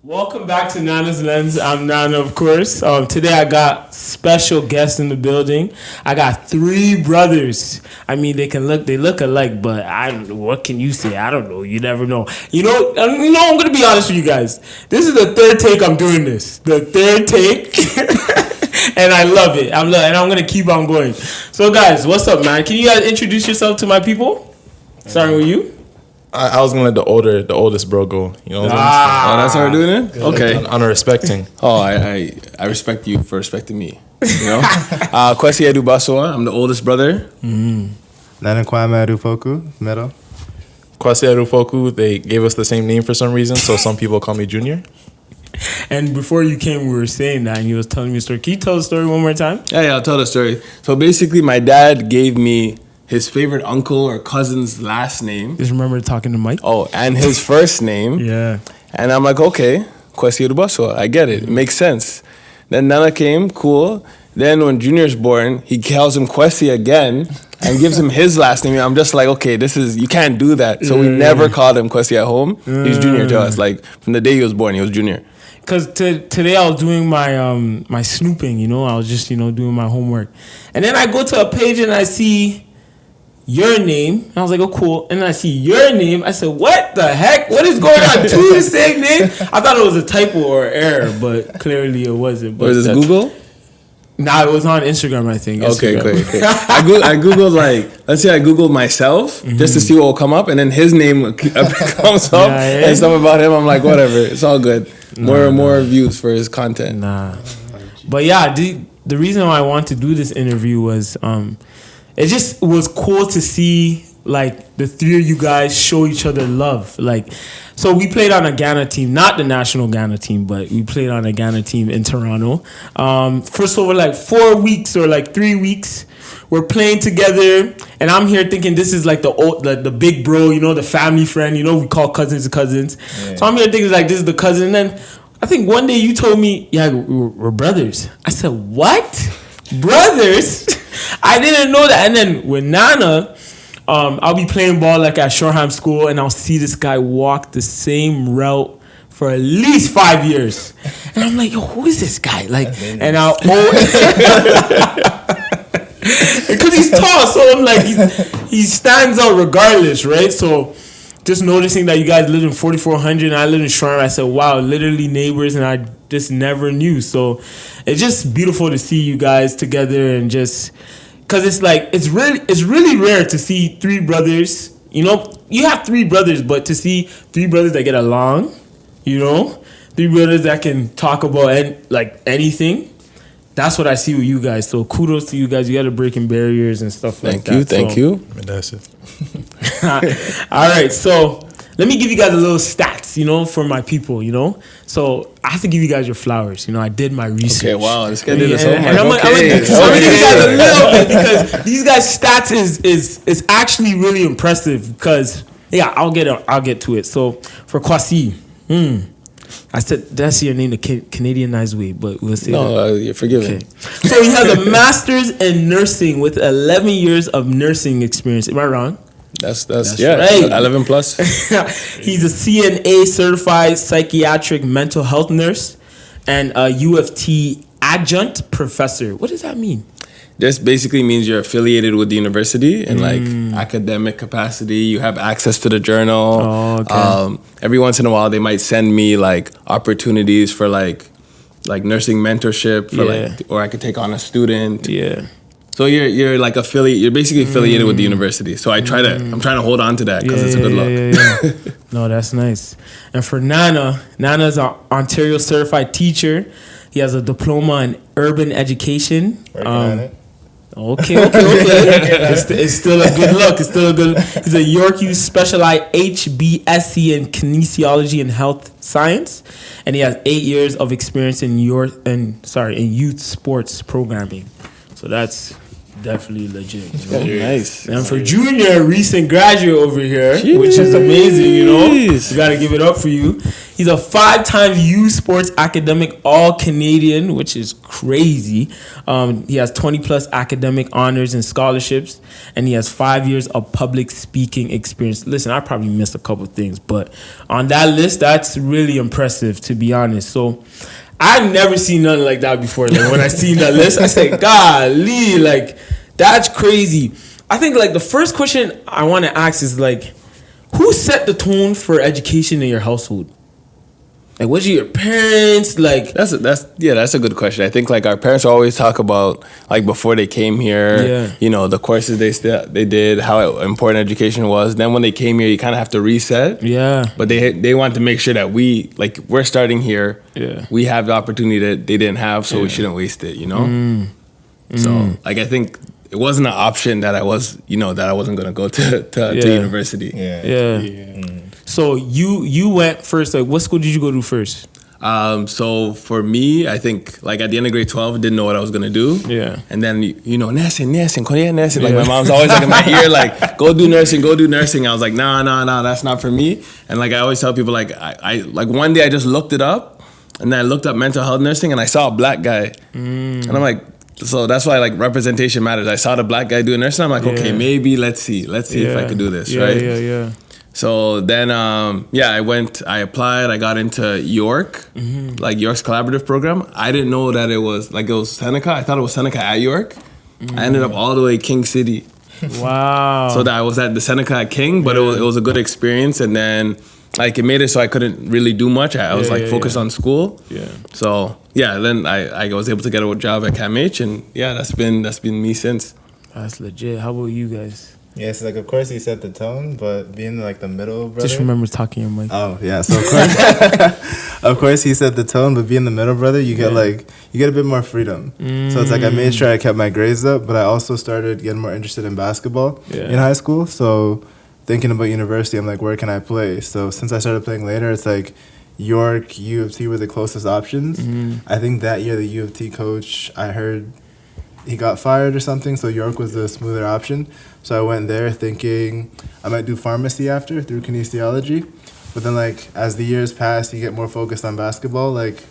Welcome back to Nana's Lens. I'm Nana, of course. Today I got special guests in the building. I got three brothers. I mean, they look alike, but I don't know. What can you say? I don't know. You never know. You know. I'm gonna be honest with you guys. This is the third take I'm doing this. The third take, and I love it. And I'm gonna keep on going. So, guys, what's up, man? Can you guys introduce yourself to my people? Starting with you. I was gonna let the oldest bro go. You know what I'm saying? Oh, that's how we're doing it? Okay. On respecting. Oh, I respect you for respecting me. You know? Kwasi Baswa, I'm the oldest brother. Nana Kwame Adufoku, middle. Kwasi Arufoku, they gave us the same name for some reason, so some people call me Junior. And before you came, we were saying that, and you was telling me a story. Can you tell the story one more time? Yeah, I'll tell the story. So basically, my dad gave me his favorite uncle or cousin's last name. Just remember talking to Mike. Oh, and his first name. Yeah. And I'm like, okay, Kwasi Baswa, I get it. It makes sense. Then Nana came, cool. Then when Junior's born, he calls him Kwasi again and gives him his last name. I'm just like, okay, you can't do that. So we never called him Kwasi at home. He's Junior to us. Like, from the day he was born, he was Junior. Because today I was doing my my snooping, I was just, doing my homework. And then I go to a page and I see your name. And I was like, oh, cool. And then I see your name. I said, what the heck? What is going on? Two the same name? I thought it was a typo or error, but clearly it wasn't. But was this Google? Nah, it was on Instagram, I think. Okay, Instagram. great. I Googled, let's say I Googled myself just to see what will come up, and then his name comes up and stuff about him. I'm like, whatever. It's all good. More views for his content. Nah. But yeah, the reason why I wanted to do this interview was it just was cool to see like the three of you guys show each other love. Like, so we played on a Ghana team, not the national Ghana team, but we played on a Ghana team in Toronto. First over like 4 weeks or like 3 weeks, we're playing together, and I'm here thinking this is like the big bro, the family friend, we call cousins cousins. Yeah. So I'm here thinking like this is the cousin, and then I think one day you told me, yeah, we're brothers. I said, what? Brothers? I didn't know that. And then with Nana, I'll be playing ball like at Shoreham School, and I'll see this guy walk the same route for at least 5 years. And I'm like, yo, who is this guy? Like, and I'll because he's tall, so I'm like, he stands out regardless, right? So just noticing that you guys live in 4400 and I live in Shoreham, I said, wow, literally neighbors, and I just never knew. So it's just beautiful to see you guys together, and just because it's like it's really rare to see three brothers. You have three brothers, but to see three brothers that get along, three brothers that can talk about anything. That's what I see with you guys. So kudos to you guys. You got to breaking barriers and stuff like that. Thank you. That's it. All right, so let me give you guys a little stats, for my people, So I have to give you guys your flowers. I did my research. Okay, wow, this guy did his homework. I'm gonna give you guys a little bit, because these guys' stats is actually really impressive. Because I'll get to it. So for Kwasi, I said that's your name the Canadianized way, but we'll say you're forgiven. Okay. So he has a master's in nursing with 11 years of nursing experience. Am I wrong? That's right. 11 plus. He's a CNA certified psychiatric mental health nurse and a UFT adjunct professor. What does that mean? This basically means you're affiliated with the university in like academic capacity. You have access to the journal. Oh, okay. Every once in a while, they might send me like opportunities for like nursing mentorship or I could take on a student. Yeah. So you're like affiliate. You're basically affiliated with the university. So I'm trying to hold on to that because it's a good look. Yeah. No, that's nice. And for Nana's an Ontario certified teacher. He has a diploma in urban education. Okay. It's still a good look. He's a York U specialized HBSc in kinesiology and health science, and he has 8 years of experience in youth sports programming. So that's definitely legit. You know? Nice. And for Junior, recent graduate over here, which is amazing, you know. Jeez. We gotta give it up for you. He's a 5-time U Sports Academic All-Canadian, which is crazy. He has 20 plus academic honors and scholarships, and he has 5 years of public speaking experience. Listen, I probably missed a couple things, but on that list, that's really impressive, to be honest. So I've never seen nothing like that before. Like when I seen that list, I said, golly, like that's crazy. I think like the first question I want to ask is like, who set the tone for education in your household? Like, was it your parents? Like, That's a good question. I think like our parents always talk about like before they came here, you know, the courses they did, how important education was. Then when they came here, you kind of have to reset. yeah, But they want to make sure that we're starting here. Yeah. We have the opportunity that they didn't have, so we shouldn't waste it. You know. So like I think it wasn't an option that I wasn't gonna go to university. yeah. So you went first. Like, what school did you go to first? So for me, I think like at the end of grade 12, didn't know what I was gonna do. Yeah. And then nursing. Like my mom's always like in my ear, like go do nursing. I was like, nah, that's not for me. And like I always tell people, like I like one day I just looked it up, and then I looked up mental health nursing, and I saw a black guy, and I'm like, so that's why like representation matters. I saw the black guy doing nursing. I'm like, okay, maybe let's see if I could do this, right? Yeah. So then, I applied. I got into York, like York's collaborative program. I didn't know that it was Seneca. I thought it was Seneca at York. I ended up all the way King City. Wow. So that I was at the Seneca at King, but it was a good experience. And then like it made it so I couldn't really do much. I was focused on school. Yeah. So then I was able to get a job at CAMH, and that's been me since. That's legit. How about you guys? Yes, like of course he set the tone, but being like the middle brother. Just remember talking your mic. Oh yeah, so of course he set the tone, but being the middle brother, you get a bit more freedom. So it's like I made sure I kept my grades up, but I also started getting more interested in basketball in high school. So thinking about university, I'm like, where can I play? So since I started playing later, it's like York, U of T were the closest options. I think that year the U of T coach, I heard he got fired or something, so York was the smoother option. So I went there thinking I might do pharmacy after through kinesiology. But then like as the years pass, you get more focused on basketball, like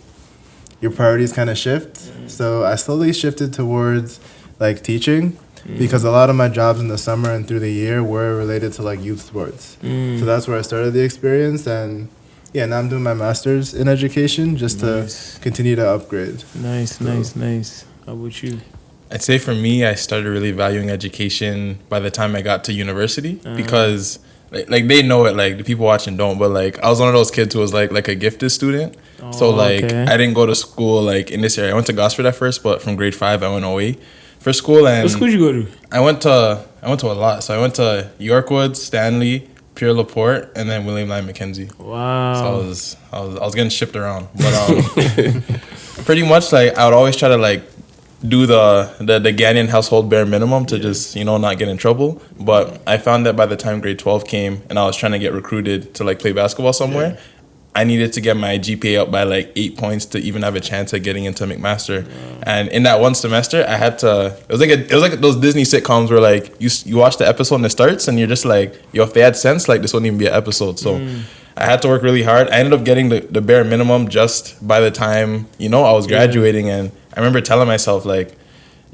your priorities kind of shift. So I slowly shifted towards like teaching because a lot of my jobs in the summer and through the year were related to like youth sports. So that's where I started the experience, and now I'm doing my master's in education just to continue to upgrade. Nice. How about you? I'd say for me, I started really valuing education by the time I got to university because like they know it, like the people watching don't, but like I was one of those kids who was like a gifted student. So like I didn't go to school like in this area. I went to Gosford at first, but from grade 5 I went away for school. And what school did you go to? I went to a lot. So I went to Yorkwood, Stanley, Pierre Laporte, and then William Lyon Mackenzie. Wow. So I was getting shipped around, but pretty much like I would always try to like do the Ghanaian household bare minimum to just not get in trouble. But I found that by the time grade 12 came and I was trying to get recruited to like play basketball somewhere, I needed to get my GPA up by like 8 points to even have a chance at getting into McMaster. And in that one semester, I had to. It was like those Disney sitcoms where like you watch the episode and it starts and you're just like, yo, if they had sense, like this wouldn't even be an episode. So I had to work really hard. I ended up getting the bare minimum just by the time I was graduating, and I remember telling myself like,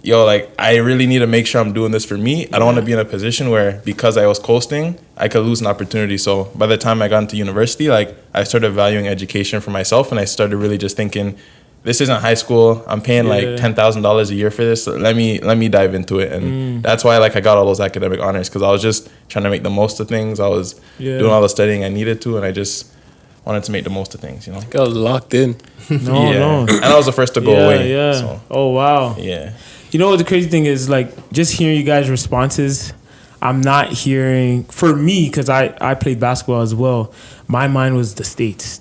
yo, like I really need to make sure I'm doing this for me. I don't want to be in a position where because I was coasting, I could lose an opportunity. So by the time I got into university, like I started valuing education for myself, and I started really just thinking, this isn't high school. I'm paying like $10,000 a year for this. So let me dive into it, and that's why like I got all those academic honors, because I was just trying to make the most of things. I was doing all the studying I needed to, and I just wanted to make the most of things. I was locked in. No. And I was the first to go away. Yeah. So. Oh wow. Yeah. You know what the crazy thing is, like just hearing you guys' responses, I'm not hearing, for me, because I played basketball as well, my mind was the states.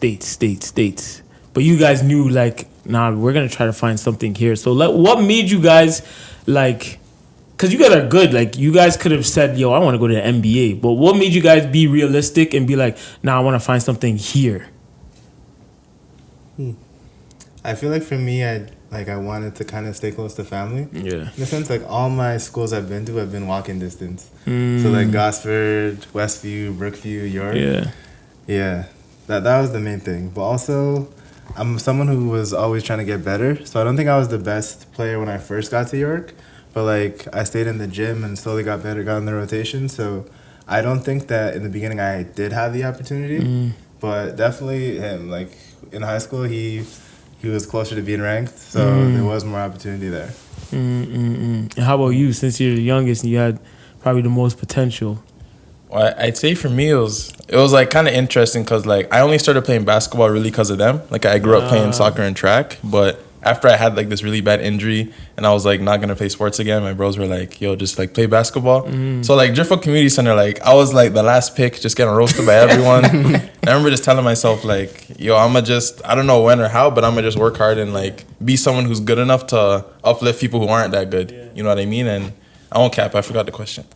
But you guys knew like, nah, we're going to try to find something here. So like, what made you guys like, because you guys are good, like you guys could have said, yo, I want to go to the NBA. But what made you guys be realistic and be like, nah, I want to find something here? I feel like for me, I wanted to kind of stay close to family. Yeah. In a sense, like all my schools I've been to have been walking distance. So like Gosford, Westview, Brookview, York. Yeah. Yeah. That was the main thing. But also, I'm someone who was always trying to get better. So I don't think I was the best player when I first got to York. But like I stayed in the gym and slowly got better, got in the rotation. So I don't think that in the beginning I did have the opportunity. But definitely him. Like in high school, he was closer to being ranked, so there was more opportunity there. And how about you? Since you're the youngest and you had probably the most potential. Well, I'd say for me it was like kind of interesting because like I only started playing basketball really because of them. Like I grew up playing soccer and track, but after I had like this really bad injury and I was like not gonna play sports again, my bros were like, "Yo, just like play basketball." So like Driftwood Community Center, like I was like the last pick, just getting roasted by everyone. And I remember just telling myself like, "Yo, I don't know when or how, but I'ma just work hard and like be someone who's good enough to uplift people who aren't that good." Yeah. You know what I mean? And I won't cap. I forgot the question.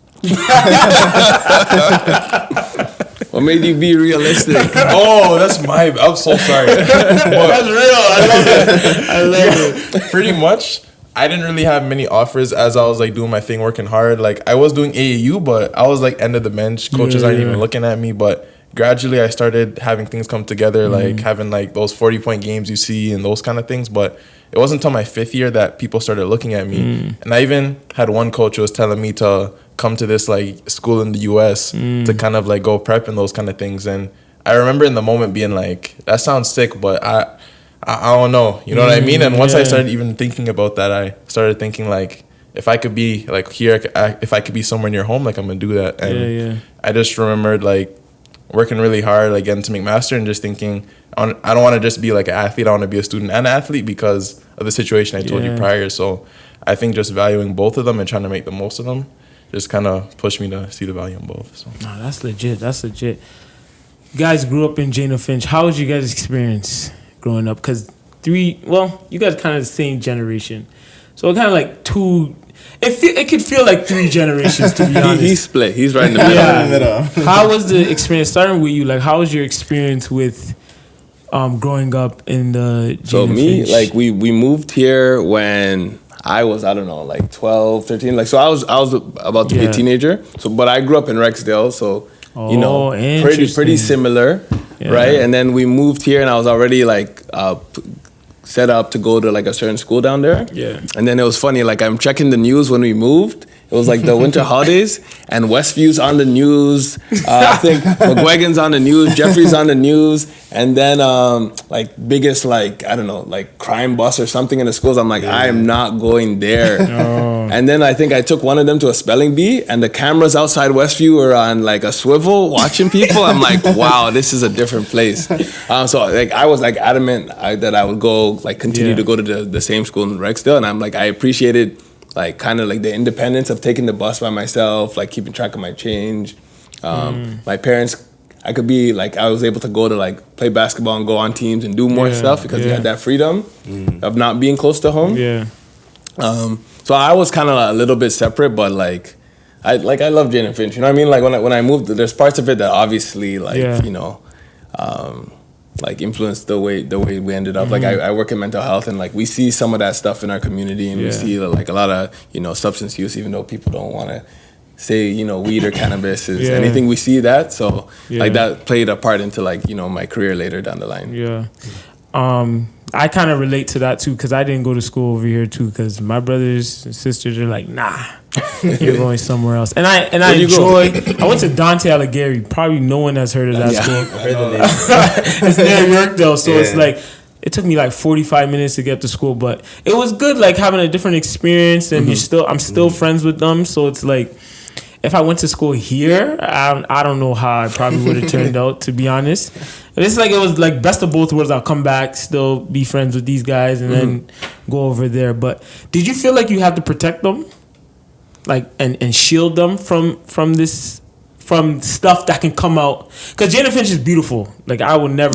What made you be realistic? Oh, I'm so sorry. That's real. I love it. Pretty much, I didn't really have many offers as I was like doing my thing, working hard. Like I was doing AAU, but I was like end of the bench. Coaches aren't even looking at me. But gradually, I started having things come together, like having like those 40-point games you see and those kind of things. But it wasn't until my 5th year that people started looking at me. And I even had one coach who was telling me to come to this like school in the US to kind of like go prep and those kind of things. And I remember in the moment being like, that sounds sick, but I don't know. You know what I mean? And once I started even thinking about that, I started thinking like, if I could be like here, if I could be somewhere near home, like I'm gonna do that. And I just remembered like working really hard, like getting to McMaster and just thinking, I don't want to just be like an athlete. I want to be a student and an athlete because of the situation I told you prior. So I think just valuing both of them and trying to make the most of them just kind of pushed me to see the value in both. So. No, that's legit. You guys grew up in Jane Finch. How was your guys' experience growing up? Because you guys kind of the same generation. So kind of like two. It could feel like 3 generations, to be honest. He's split. He's right in the middle. Yeah. How was the experience, starting with you, like how was your experience with growing up in the Jane So me, Finch? like we moved here when I was, I don't know, like 12, 13. Like, so I was about to be a teenager. So, but I grew up in Rexdale. So, you know, pretty similar, right? And then we moved here and I was already like set up to go to like a certain school down there. Yeah. And then it was funny, like I'm checking the news when we moved. It was like the winter holidays, and Westview's on the news. I think McGuigan's on the news, Jeffrey's on the news, and then like biggest like I don't know like crime bus or something in the schools. I'm like I am not going there. And then I think I took one of them to a spelling bee, and the cameras outside Westview were on like a swivel watching people. I'm like, wow, this is a different place. So like I was like adamant that I would go like continue to go to the same school in Rexdale, and I'm like I appreciated. Like kind of like the independence of taking the bus by myself, like keeping track of my change. My parents, I was able to go to like play basketball and go on teams and do more stuff because you had that freedom of not being close to home. Yeah. So I was kind of a little bit separate, but like I love Jane and Finch. You know what I mean? Like when I moved, there's parts of it that obviously you know. Like influenced the way we ended up. Like I work in mental health and like we see some of that stuff in our community and we see like a lot of, you know, substance use, even though people don't want to say, you know, weed or cannabis is anything, we see that. So like that played a part into like, you know, my career later down the line. Yeah. I kind of relate to that too because I didn't go to school over here too because my brothers and sisters are like, nah, you're going somewhere else. And I enjoy. I went to Dante Alighieri. Probably no one has heard of that school. I heard the name. It's near York though, so it's like it took me like 45 minutes to get to school, but it was good, like having a different experience. And I'm still friends with them, so it's like. If I went to school here, I don't know how I probably would have turned out, to be honest. It's like it was like best of both worlds. I'll come back, still be friends with these guys, and then go over there. But did you feel like you had to protect them, like and shield them from stuff that can come out? Because Jane Finch is beautiful. Like I would never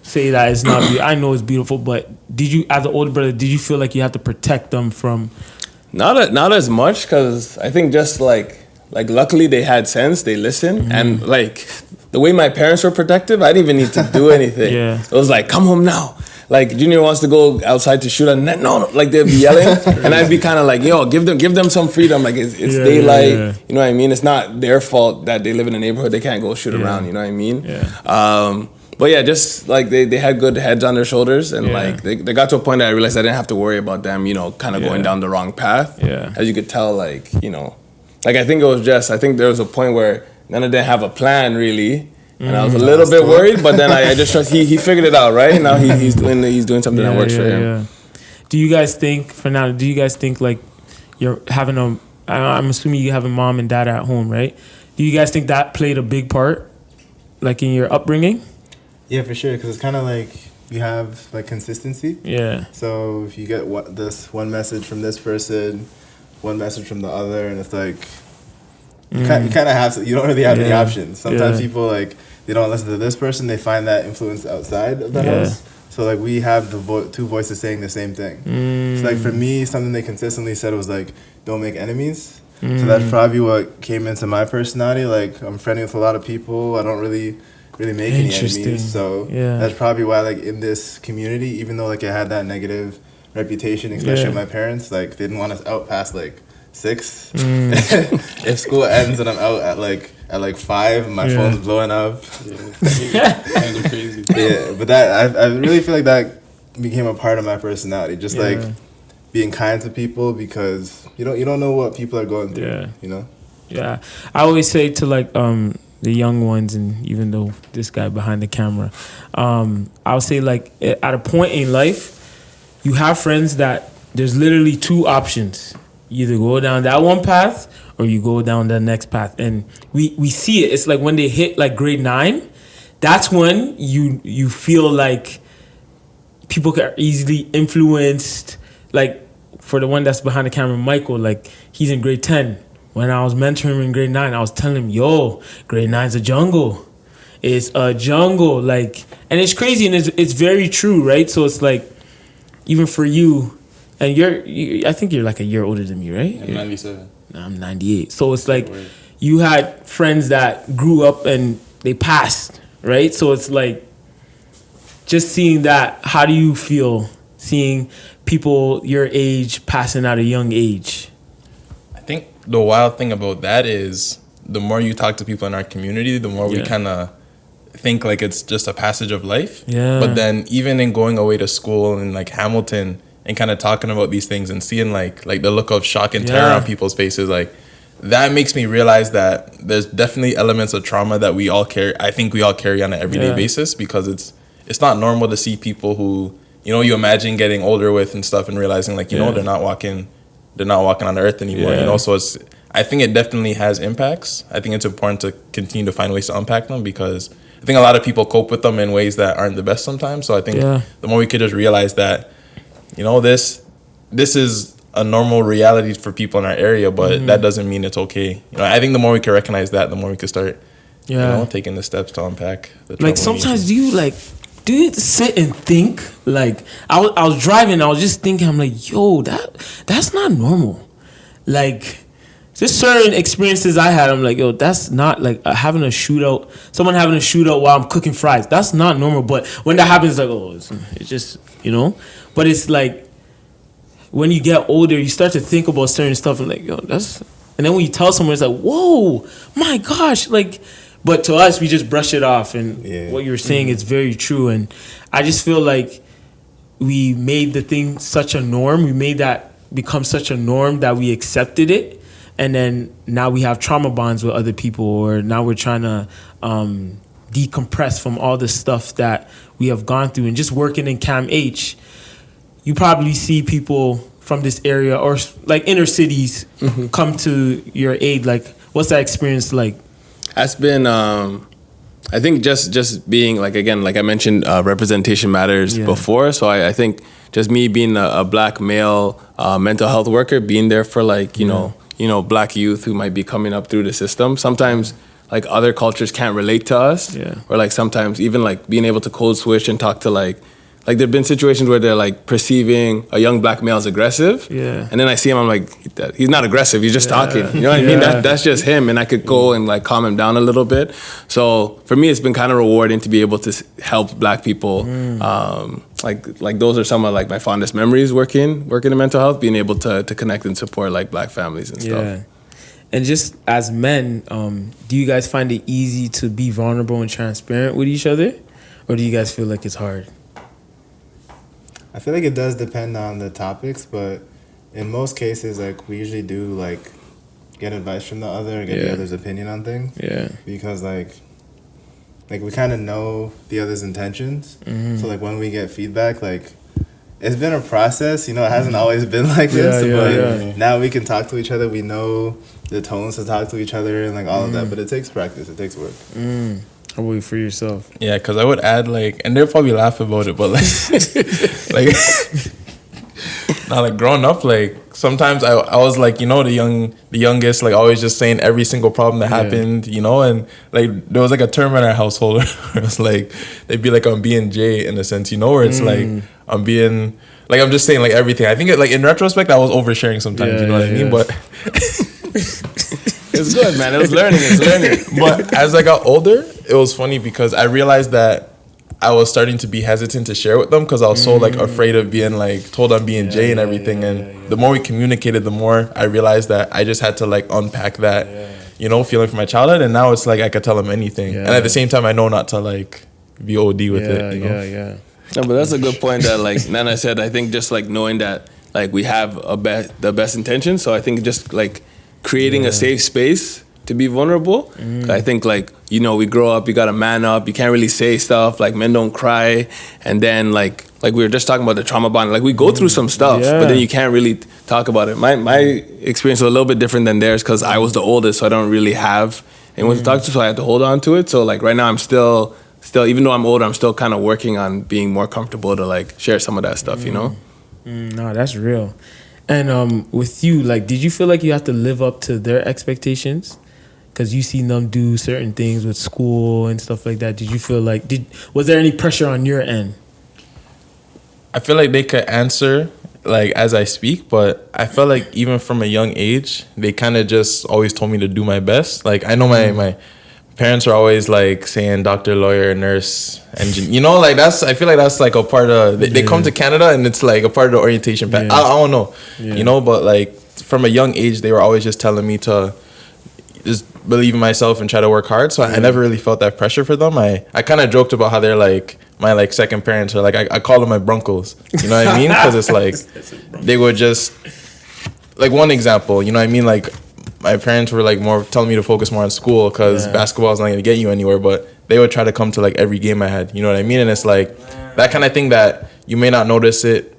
say that it's not beautiful. I know it's beautiful, but did you, as an older brother, did you feel like you had to protect them from? Not as much, because I think just like luckily they had sense, they listened, and like the way my parents were protective, I didn't even need to do anything. It was like, come home now, like Junior wants to go outside to shoot, and then no, like they'd be yelling, and I'd be kind of like, yo, give them some freedom. Like it's daylight, you know what I mean? It's not their fault that they live in a neighborhood they can't go shoot around. You know what I mean? But yeah, just like they had good heads on their shoulders, and like they got to a point that I realized I didn't have to worry about them, you know, kind of going down the wrong path. As you could tell, like, you know, like I think there was a point where Nana didn't have a plan really, and I was a little bit worried, but then I just trust he figured it out, right? Now he's doing something that works for him. Do you guys think like you're having I'm assuming you have a mom and dad at home, right? Do you guys think that played a big part, like in your upbringing? Yeah, for sure, because it's kind of like you have like consistency. Yeah. So if you get this one message from this person, one message from the other, and it's like you kind of have to, you don't really have any options. Sometimes people like they don't listen to this person, they find that influence outside of the house. So like we have the two voices saying the same thing. So like for me, something they consistently said was like, don't make enemies. So that's probably what came into my personality. Like I'm friendly with a lot of people. I don't really make any enemies. So that's probably why like in this community, even though like I had that negative reputation, especially with my parents, like they didn't want us out past like 6. If school ends and I'm out at like 5 and my phone's blowing up. Kind of crazy. But that I really feel like that became a part of my personality. Just like being kind to people, because you don't know what people are going through. You know? Yeah. I always say to like the young ones, and even though this guy behind the camera, I'll say like at a point in life, you have friends that there's literally 2 options. You either go down that one path or you go down the next path. And we see it. It's like when they hit like grade 9, that's when you feel like people are easily influenced. Like for the one that's behind the camera, Michael, like he's in grade 10. When I was mentoring him in grade 9, I was telling him, yo, grade 9's a jungle. It's a jungle. Like, and it's crazy, and it's very true, right? So it's like, even for you, and I think you're like a year older than me, right? I'm 97. I'm 98. So it's like you had friends that grew up and they passed, right? So it's like just seeing that. How do you feel seeing people your age passing at a young age? I think the wild thing about that is the more you talk to people in our community, the more we kind of think like it's just a passage of life. But then even in going away to school in like Hamilton and kind of talking about these things and seeing like the look of shock and terror on people's faces, like that makes me realize that there's definitely elements of trauma that we all carry. I think we all carry on an everyday basis, because it's not normal to see people who, you know, you imagine getting older with and stuff and realizing like, you know, they're not walking on the earth anymore, you know? So I think it definitely has impacts. I think it's important to continue to find ways to unpack them, because I think a lot of people cope with them in ways that aren't the best sometimes. So I think the more we could just realize that, you know, this is a normal reality for people in our area, but that doesn't mean it's okay. You know, I think the more we can recognize that, the more we can start, you know, taking the steps to unpack the trauma. Like sometimes do you sit and think? Like I was driving, I was just thinking, I'm like, yo, that's not normal. Like just certain experiences I had, I'm like, yo, that's not like someone having a shootout while I'm cooking fries. That's not normal. But when that happens, like, oh, it's just, you know. But it's like when you get older, you start to think about certain stuff and like, yo, that's. And then when you tell someone, it's like, whoa, my gosh, like. But to us, we just brush it off, and what you're saying is very true. And I just feel like we made the thing such a norm. We made that become such a norm that we accepted it. And then now we have trauma bonds with other people, or now we're trying to decompress from all the stuff that we have gone through. And just working in Cam H, you probably see people from this area or like inner cities come to your aid. Like, what's that experience like? That's been, I think just being like, again, like I mentioned, representation matters before. So I think just me being a black male mental health worker, being there for like, you know, black youth who might be coming up through the system. Sometimes like other cultures can't relate to us. Or like sometimes even like being able to code switch and talk to like like there've been situations where they're like perceiving a young black male as aggressive. Yeah. And then I see him, I'm like, he's not aggressive. He's just talking. You know what I mean? That's just him. And I could go and like calm him down a little bit. So for me, it's been kind of rewarding to be able to help black people. Like those are some of like my fondest memories working in mental health, being able to connect and support like black families and stuff. Yeah. And just as men, do you guys find it easy to be vulnerable and transparent with each other? Or do you guys feel like it's hard? I feel like it does depend on the topics, but in most cases, like we usually do like get advice from the other and get the other's opinion on things. Yeah. Because like we kind of know the other's intentions. So like when we get feedback, like it's been a process, you know, it hasn't always been like this, but now we can talk to each other. We know the tones to talk to each other and like all of that, but it takes practice, it takes work. How about you for yourself? Yeah, because I would add like, and they'll probably laugh about it, but like, now like growing up, like sometimes I was like, you know, the youngest, like always just saying every single problem that happened, you know, and like there was like a term in our household where it was like, they'd be like, I'm being Jay in a sense, you know, where it's like, I'm being, like I'm just saying like everything. I think like in retrospect, I was oversharing sometimes, you know what I mean? But it's good, man. It's learning. But as I got older, it was funny because I realized that I was starting to be hesitant to share with them because I was so like afraid of being like told I'm being Jay and everything. And the more we communicated, the more I realized that I just had to like unpack that, you know, feeling from my childhood. And now it's like I could tell them anything. And at the same time, I know not to like be OD with it. You know? No, but that's a good point that like Nana said. I think just like knowing that like we have the best intentions. So I think just like creating a safe space to be vulnerable. I think like, you know, we grow up, you gotta man up, you can't really say stuff, like men don't cry, and then like we were just talking about the trauma bond, like we go through some stuff, but then you can't really talk about it. My experience was a little bit different than theirs because I was the oldest, so I don't really have anyone to talk to, so I had to hold on to it. So like right now I'm still even though I'm older, I'm still kind of working on being more comfortable to like share some of that stuff, you know? No, that's real. And with you, like, did you feel like you have to live up to their expectations? Because you seen them do certain things with school and stuff like that. Did you feel like, was there any pressure on your end? I feel like they could answer like as I speak, but I felt like even from a young age, they kind of just always told me to do my best. Like I know my parents are always like saying doctor, lawyer, nurse, engineer. You know, like I feel like that's like a part of, they come to Canada and it's like a part of the orientation pack. I don't know, you know, but like from a young age, they were always just telling me to just believe in myself and try to work hard. So I never really felt that pressure for them. I kind of joked about how they're like my like second parents, or like I call them my broncos. You know what I mean? Because it's like they would just, like one example, you know what I mean? Like my parents were like more telling me to focus more on school because basketball is not going to get you anywhere, but they would try to come to like every game I had. You know what I mean? And it's like that kind of thing that you may not notice it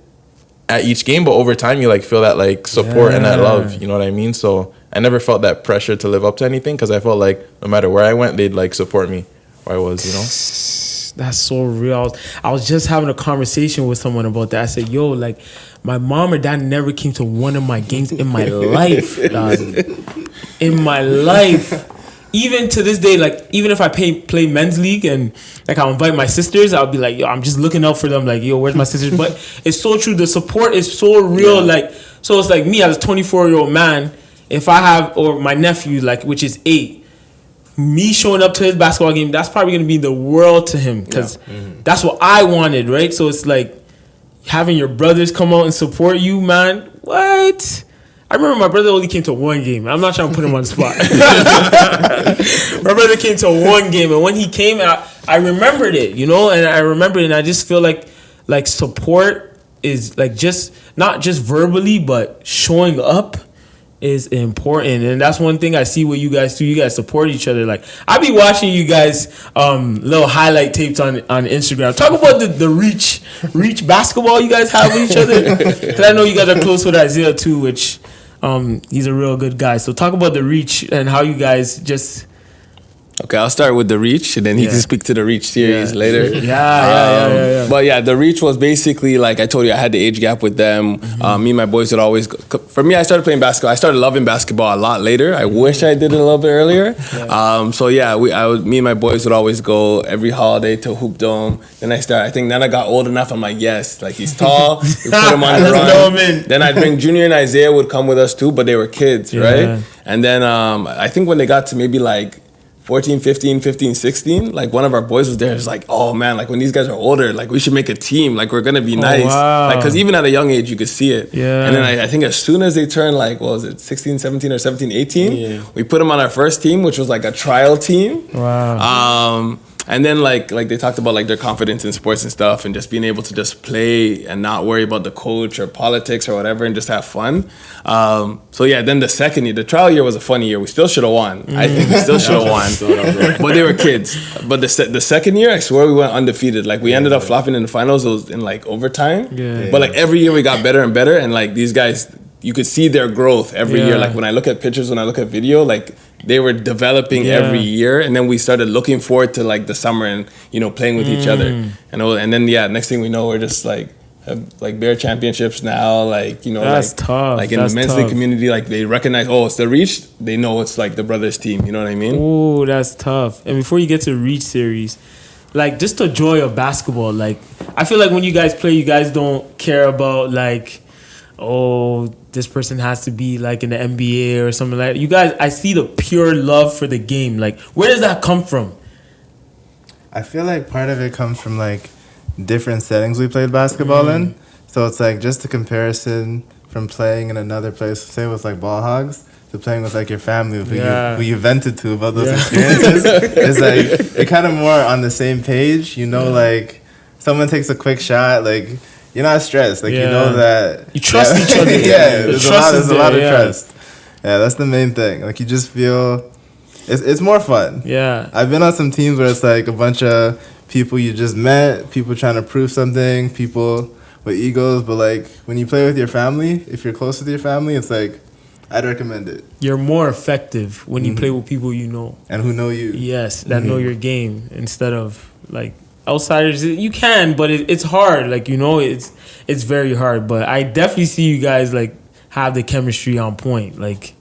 at each game, but over time you like feel that like support and that love. You know what I mean? So I never felt that pressure to live up to anything because I felt like no matter where I went, they'd like support me where I was, you know? That's so real. I was just having a conversation with someone about that. I said, yo, like, my mom or dad never came to one of my games in my life, dog. In my life. Even to this day, like, even if I play men's league and, like, I'll invite my sisters, I'll be like, yo, I'm just looking out for them. Like, yo, where's my sisters? But it's so true. The support is so real. Like, so it's like me as a 24-year-old man, if I have, or my nephew, like, which is 8, me showing up to his basketball game, that's probably going to be the world to him because that's what I wanted, right? So it's like having your brothers come out and support you, man. What? I remember my brother only came to one game. I'm not trying to put him on the spot. My brother came to one game, and when he came out, I remembered it, you know? And I remembered it, and I just feel like support is like just, not just verbally, but showing up is important. And that's one thing I see what you guys do. You guys support each other. Like, I be watching you guys little highlight tapes on Instagram. Talk about the reach basketball you guys have with each other. Because I know you guys are close with Isaiah too, which he's a real good guy. So talk about the reach and how you guys just Okay, I'll start with the Reach, and then he Yeah. can speak to the Reach series later. Yeah. But yeah, the Reach was basically like I told you, I had the age gap with them. Me and my boys would always go. For me, I started playing basketball. I started loving basketball a lot later. I wish I did it a little bit earlier. So yeah, me and my boys would always go every holiday to Hoop Dome. Then I think then I got old enough. I'm like, yes, like he's tall. We put him on the Let's throw him run. in. Then I'd bring Junior and Isaiah would come with us too, but they were kids, right? And then I think when they got to maybe like 14, 15, 16, like one of our boys was there. It's like, oh man, like when these guys are older, like we should make a team. Like we're gonna be nice. Wow. Like because even at a young age, you could see it. Yeah. And then I think as soon as they turn like, what was it, 16, 17 or 17, 18, we put them on our first team, which was like a trial team. Wow. And then like they talked about like their confidence in sports and stuff and just being able to just play and not worry about the coach or politics or whatever and just have fun. So yeah, then the second year, the trial year was a funny year. We still should have won. I think we still should have won. But they were kids. But the second year, I swear we went undefeated. Like we ended up flopping in the finals. It was in like overtime. Yeah. But like every year we got better and better. And like these guys, you could see their growth every year. Like when I look at pictures, when I look at video, like they were developing every year. And then we started looking forward to like the summer and, you know, playing with each other. And then, next thing we know, we're just like, have like Bear championships now, like, you know, That's like, tough. like in That's the men's tough. league community, like they recognize, oh, it's the Reach. They know it's like the brothers team. You know what I mean? Ooh, that's tough. And before you get to Reach series, like just the joy of basketball. Like I feel like when you guys play, you guys don't care about like, oh, this person has to be like in the NBA or something like that. You guys, I see the pure love for the game. Like where does that come from? I feel like part of it comes from like different settings we played basketball in. So it's like just the comparison from playing in another place, say with like ball hogs, to playing with like your family, who you vented to about those experiences. It's like you're kind of more on the same page. You know, like someone takes a quick shot, like you're not stressed. Like you know that you trust each other. There's a lot of trust. Yeah, that's the main thing. Like you just feel it's more fun. Yeah. I've been on some teams where it's like a bunch of people you just met, people trying to prove something, people with egos, but like when you play with your family, if you're close with your family, it's like I'd recommend it. You're more effective when you play with people you know. And who know you. Yes, that know your game instead of like outsiders. You can, but it's hard. Like, you know, it's very hard. But I definitely see you guys like have the chemistry on point, like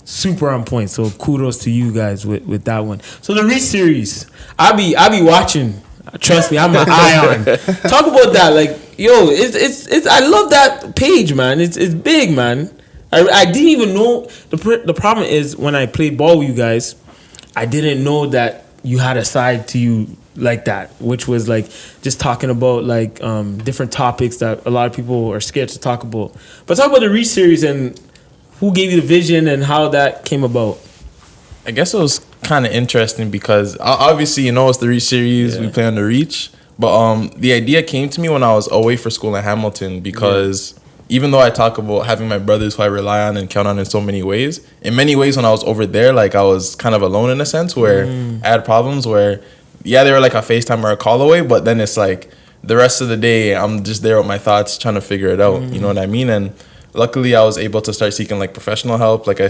super on point. So kudos to you guys with that one. So the Reach series, I be watching. Trust me, I'm an eye on. Talk about that, like yo, it's I love that page, man. It's big, man. I didn't even know the problem is when I played ball with you guys, I didn't know that you had a side to you like that, which was like just talking about like different topics that a lot of people are scared to talk about. But talk about the Reach series and who gave you the vision and how that came about. I guess it was kind of interesting because obviously, you know, it's the Reach series. We play on the Reach. But the idea came to me when I was away for school in Hamilton because even though I talk about having my brothers who I rely on and count on in so many ways, in many ways when I was over there, like I was kind of alone in a sense where I had problems where, they were like a FaceTime or a call away, but then it's like the rest of the day I'm just there with my thoughts trying to figure it out. You know what I mean? And luckily I was able to start seeking like professional help. Like I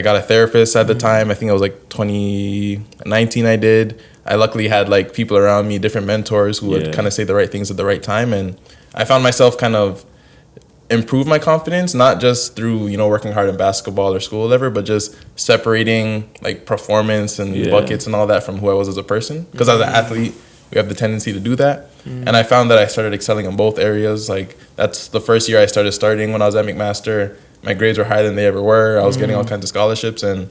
got a therapist at the time. I think it was like 2019 I did. I luckily had like people around me, different mentors who would kind of say the right things at the right time. And I found myself kind of improve my confidence, not just through, you know, working hard in basketball or school or whatever, but just separating like performance and buckets and all that from who I was as a person. Because as an athlete, we have the tendency to do that. And I found that I started excelling in both areas. Like that's the first year I started starting when I was at McMaster. My grades were higher than they ever were. I was getting all kinds of scholarships, and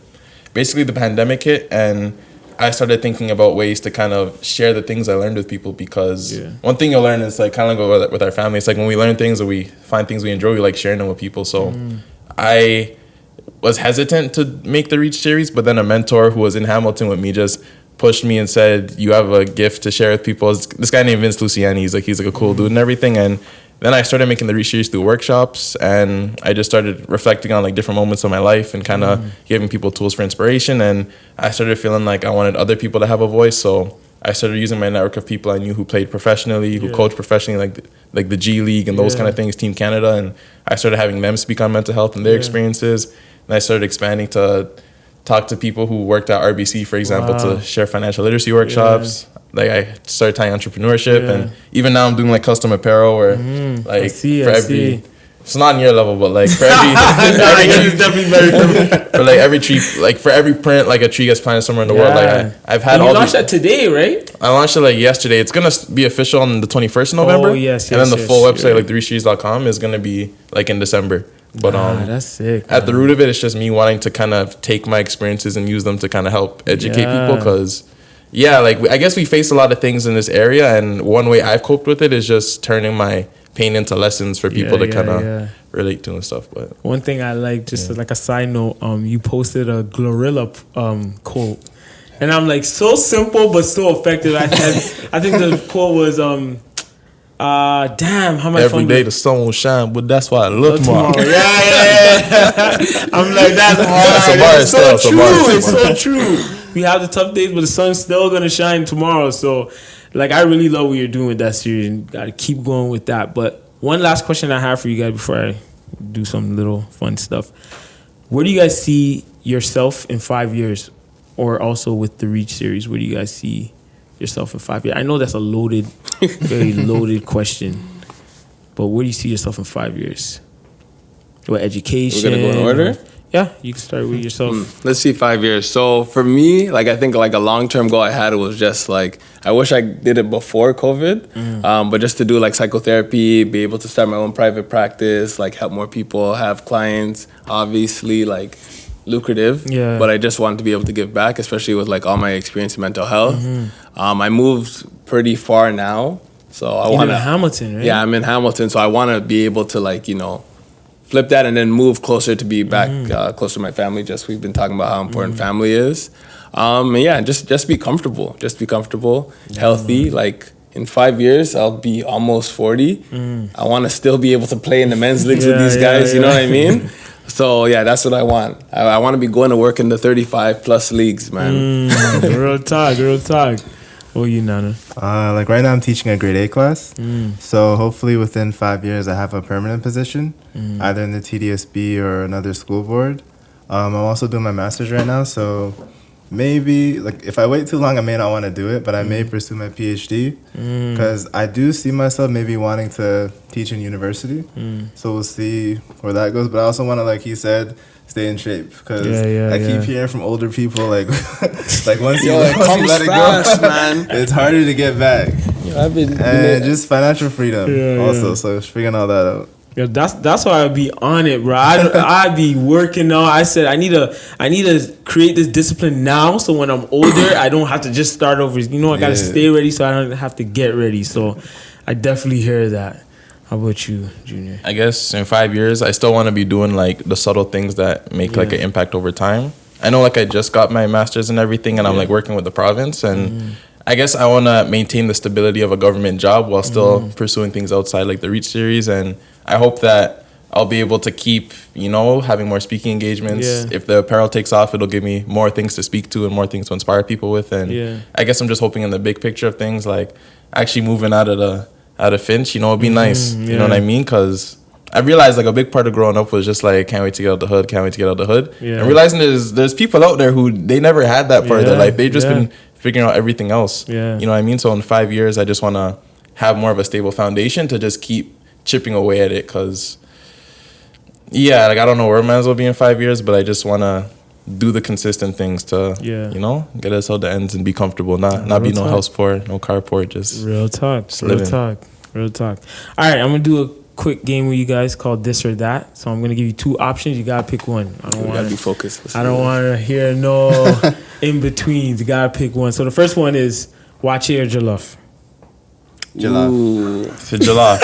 basically the pandemic hit, and I started thinking about ways to kind of share the things I learned with people because one thing you'll learn is like kind of go with our family. It's like when we learn things or we find things we enjoy, we like sharing them with people. So I was hesitant to make the Reach series, but then a mentor who was in Hamilton with me just pushed me and said, you have a gift to share with people. This guy named Vince Luciani, he's like a cool dude and everything. And then I started making the Reach series through workshops, and I just started reflecting on like different moments of my life and kind of giving people tools for inspiration. And I started feeling like I wanted other people to have a voice. So I started using my network of people I knew who played professionally, who coached professionally, like the G League and those kind of things, Team Canada. And I started having them speak on mental health and their experiences. And I started expanding to talk to people who worked at RBC, for example, to share financial literacy workshops. Like I started tying entrepreneurship, and even now I'm doing like custom apparel, where like it's not on your level, but like for every for like every tree, like for every print, like a tree gets planted somewhere in the world. Like I've had you launched that today, right? I launched it like yesterday. It's gonna be official on the 21st of November. Oh yes, and then the full website, like threestreets.com, is gonna be like in December. But that's sick. At the root of it, it's just me wanting to kind of take my experiences and use them to kind of help educate people, because like I guess we face a lot of things in this area, and one way I've coped with it is just turning my pain into lessons for people to kind of relate to and stuff. But one thing I like, just like a side note, you posted a Glorilla quote, and I'm like, so simple but so effective. I think the quote was damn, how much every day the sun will shine, but that's why I look tomorrow. Yeah. I'm like, that's hard. That's so true. It's so true. We have the tough days, but the sun's still gonna shine tomorrow. So, like, I really love what you're doing with that series, and gotta keep going with that. But one last question I have for you guys before I do some little fun stuff: where do you guys see yourself in 5 years, or also with the Reach series? Where do you guys see yourself in 5 years? I know that's a loaded, very loaded question, but where do you see yourself in 5 years? What education? We're gonna go in order. Yeah, you can start with yourself. Let's see, 5 years. So for me, like I think like a long-term goal I had was just like, I wish I did it before COVID, but just to do like psychotherapy, be able to start my own private practice, like help more people, have clients, obviously like lucrative. Yeah. But I just wanted to be able to give back, especially with like all my experience in mental health. I moved pretty far now. So I want to... in Hamilton, right? Yeah, I'm in Hamilton. So I want to be able to like, flip that and then move closer to be back closer to my family. Just we've been talking about how important family is. And yeah, just be comfortable. Just be comfortable, healthy. Like in 5 years, I'll be almost 40. I want to still be able to play in the men's leagues with these guys. You know what I mean? So yeah, that's what I want. I want to be going to work in the 35 plus leagues, man. Real talk. What are you, Nana? Like right now I'm teaching a grade 8 class. So hopefully within 5 years I have a permanent position, either in the TDSB or another school board. I'm also doing my master's right now, so maybe like if I wait too long I may not want to do it, but I may pursue my PhD, because I do see myself maybe wanting to teach in university. So we'll see where that goes, but I also want to, like he said, stay in shape, because I keep hearing from older people like once you let it go, man, it's harder to get back. And just financial freedom also. So figuring all that out. Yeah, that's why I'd be on it, bro. I'd be working on. I said I need to create this discipline now, so when I'm older, I don't have to just start over. I gotta stay ready, so I don't have to get ready. So I definitely hear that. How about you, Junior? I guess in 5 years, I still want to be doing like the subtle things that make like an impact over time. I know like I just got my master's and everything, and I'm like working with the province, and I guess I want to maintain the stability of a government job while still pursuing things outside like the Reach series. And I hope that I'll be able to keep, having more speaking engagements. If the apparel takes off, it'll give me more things to speak to and more things to inspire people with. And I guess I'm just hoping in the big picture of things, like actually moving out of Finch, it'd be nice. You know what I mean? Because I realized like a big part of growing up was just like, can't wait to get out the hood. And realizing there's people out there who they never had that part of their life. They've just been figuring out everything else. You know what I mean? So in 5 years, I just want to have more of a stable foundation to just keep chipping away at it, because like I don't know where I might as well be in 5 years, but I just want to do the consistent things to get us out the ends and be comfortable, not be no house poor, no car poor, just real talk. All right, I'm gonna do a quick game with you guys called This or That. So I'm gonna give you two options. You gotta pick one. I don't want to be focused. I don't want to hear no in betweens. You gotta pick one. So the first one is Wache or Jollof. Jollof. It's Jollof.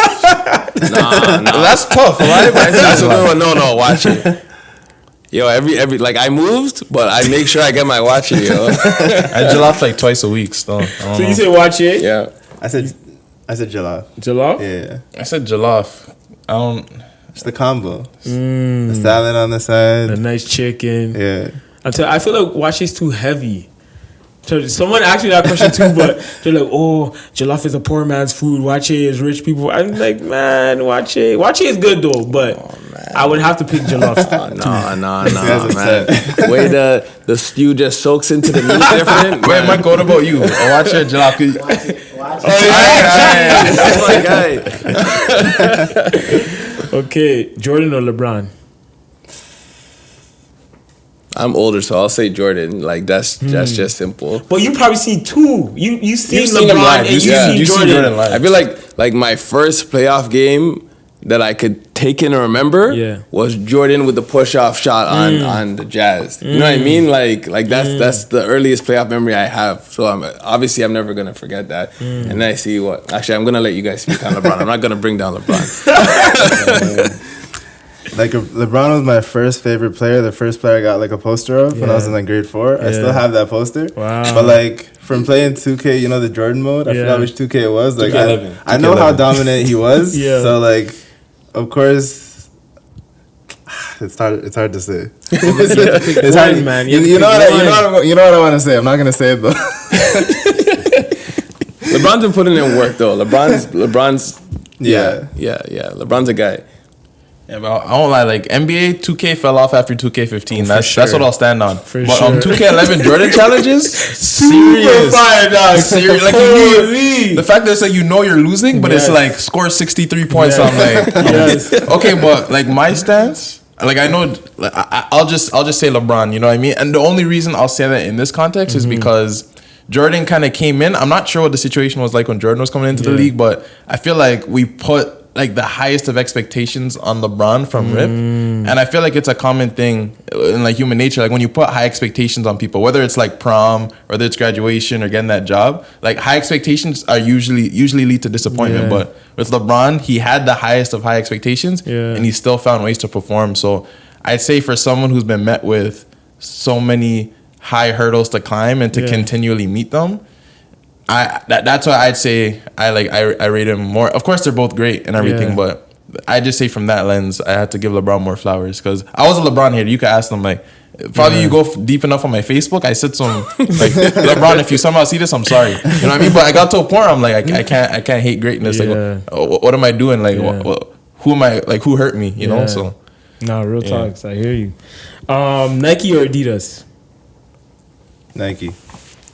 No, that's tough. Why? That's a good one. No, watch it. Yo, every like I moved, but I make sure I get my watch it, yo. I Jollof like twice a week still. So you say watch it? Yeah. I said Jollof. Jollof? Yeah. I said Jollof. It's the combo. The salad on the side. The nice chicken. Yeah. I feel like watch is too heavy. So someone asked me that question too, but they're like, "Oh, jollof is a poor man's food. Wache is rich people." I'm like, man, wache is good though, but I would have to pick jollof. No, man. The way the stew just soaks into the meat different. Wait, Mike, what about you? Watch your jalapeno. Oh, yeah. Okay, Jordan or LeBron? I'm older, so I'll say Jordan. Like that's just simple. But you probably seen two. You seen You've LeBron seen him live. and you Yeah. seen You Jordan. see Jordan live. I feel like my first playoff game that I could take in and remember was Jordan with the push-off shot on the Jazz. You know what I mean? Like that's the earliest playoff memory I have. So I'm never gonna forget that. And then I see what. Actually, I'm gonna let you guys speak on LeBron. I'm not gonna bring down LeBron. Like LeBron was my first favorite player. The first player I got like a poster of when I was in like grade 4. I still have that poster. Wow. But like from playing 2K, you know the Jordan mode. I forgot which 2K it was. Like 2K11. I know how dominant he was. Yeah. So like, of course, it's hard to say. It's hard, man. You know what I want to say. I'm not gonna say it though. LeBron's been putting in work though. LeBron's Yeah. LeBron's a guy. Yeah, but I won't lie. Like NBA 2K fell off after 2K15. That's what I'll stand on. For but sure. 2K11 Jordan challenges, serious, fire, dog. serious. Like the fact that it's like you're losing, but it's like score 63 points. I'm like, okay, but like my stance. Like I know, like, I'll just say LeBron. You know what I mean? And the only reason I'll say that in this context is because Jordan kind of came in. I'm not sure what the situation was like when Jordan was coming into the league, but I feel like we put like the highest of expectations on LeBron from rip, and I feel like it's a common thing in like human nature. Like when you put high expectations on people, whether it's like prom, whether it's graduation or getting that job, like high expectations are usually lead to disappointment. Yeah. But with LeBron, he had the highest of high expectations, and he still found ways to perform. So I'd say for someone who's been met with so many high hurdles to climb and to continually meet them, that's why I'd say I rate him more. Of course, they're both great and everything, but I just say from that lens, I had to give LeBron more flowers because I was a LeBron hater. You could ask them like, probably you go deep enough on my Facebook. I said some like LeBron. If you somehow see this, I'm sorry. You know what I mean? But I got to a point where I'm like, I can't hate greatness. Like, what am I doing? Like, who am I? Like, who hurt me? You know? So, no, real talks. I hear you. Nike or Adidas? Nike.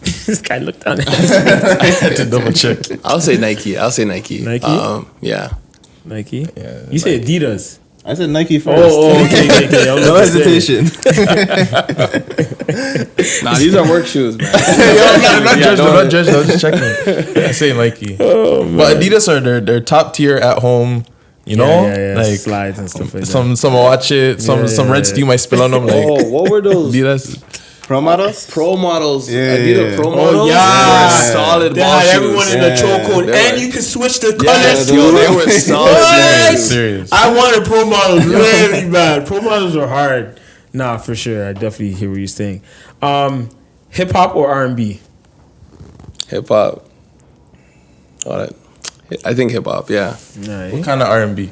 This guy looked down at me. I had to double check. I'll say Nike. Nike. Yeah. Nike? Yeah. You say Adidas. I said Nike first. Okay. No hesitation. Nah, these are work shoes, man. Not judge. I was just checking. I say Nike. But Adidas are they're top tier at home. You know, like slides and stuff like that. Some watch it. Some red stew might spill on them. Like, what were those? Adidas. Pro models? Pro models. Yeah. Adidas Pro models. Solid They ball had shoes. everyone in the chokehold, and you can switch the colors. They were solid. Serious. I wanted pro models really bad. Pro models are hard. Nah, for sure. I definitely hear what you're saying. Hip hop or R&B? Hip hop. I think hip hop. Yeah. Right. What kind of R&B?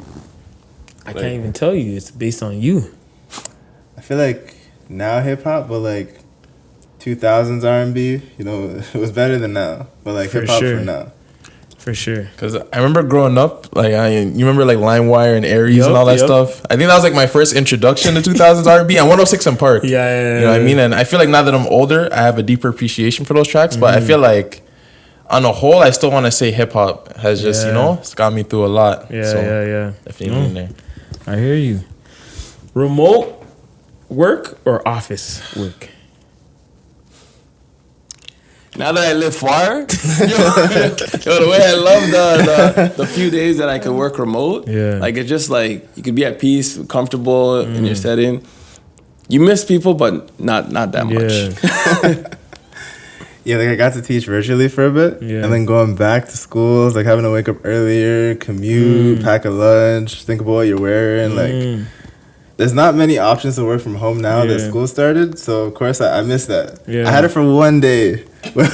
I can't even tell you. It's based on you. I feel like now hip hop, but like 2000s R&B, you know, it was better than now. But like hip hop for now. For sure. Because I remember growing up, like you remember like LimeWire and Aries and all that stuff. I think that was like my first introduction to 2000s R&B and 106 and Park. Yeah. You know what I mean? And I feel like now that I'm older, I have a deeper appreciation for those tracks. But I feel like on a whole, I still want to say hip hop has just, you know, it's got me through a lot. Yeah. Definitely in there. I hear you. Remote work or office work? Now that I live far, the way I love the few days that I could work remote, like it's just like you could be at peace, comfortable in your setting. You miss people, but not that much. Yeah, like I got to teach virtually for a bit, and then going back to schools, like having to wake up earlier, commute, pack a lunch, think about what you're wearing. Like, there's not many options to work from home now that school started, so of course I miss that. I had it for one day when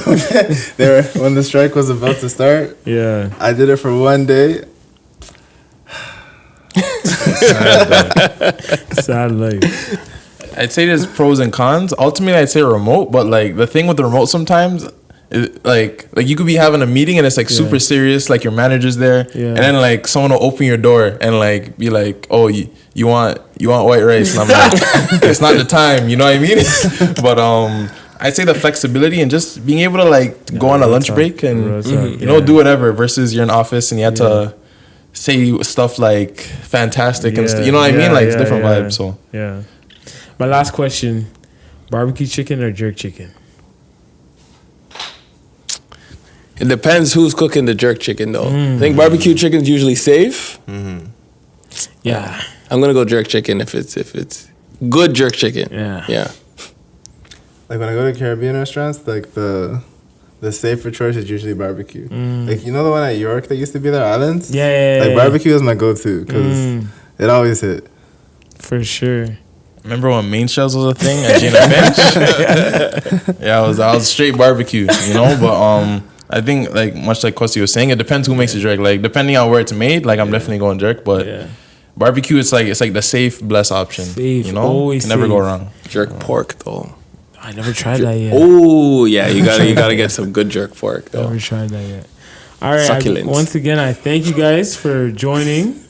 the strike was about to start. I did it for one day. Sad life. I'd say there's pros and cons. Ultimately, I'd say remote, but like the thing with the remote sometimes, like you could be having a meeting and it's like super serious, like your manager's there, and then like someone will open your door and like be like, oh, you want white rice, and I'm like, it's not the time, you know what I mean? But I'd say the flexibility and just being able to like go on a lunch break and do whatever, versus you're in office and you have to say stuff like fantastic and you know what I mean? Like it's different vibes. So my last question: barbecue chicken or jerk chicken? It depends who's cooking the jerk chicken, though. I think barbecue chicken's usually safe. Yeah, I'm gonna go jerk chicken if it's good jerk chicken. Yeah. Like when I go to Caribbean restaurants, like the safer choice is usually barbecue. Like you know the one at York that used to be there, Islands. Like barbecue is my go-to because it always hit. For sure. Remember when main shells was a thing at Gina Bench? I was straight barbecue, you know. But I think like much like Kwasi was saying, it depends who makes the jerk. Like depending on where it's made, like I'm definitely going jerk. But barbecue, it's like the safe, blessed option. Safe, you know, always can never safe. go wrong. Jerk pork though. I never tried that yet. Oh yeah, you gotta get some good jerk pork though. Never tried that yet. All right. Succulent. Once again, I thank you guys for joining.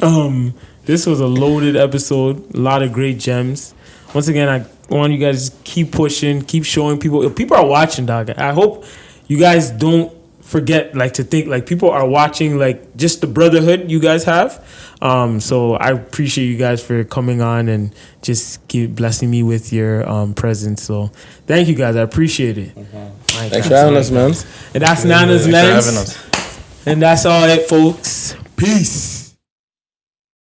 This was a loaded episode. A lot of great gems. Once again, I want you guys to keep pushing, keep showing people. If people are watching, dog, I hope you guys don't forget like to think like people are watching like just the brotherhood you guys have. So I appreciate you guys for coming on and just keep blessing me with your presence. So thank you guys. I appreciate it. Thanks for having us, man. And that's Nana's Lens. And that's all it, folks. Peace.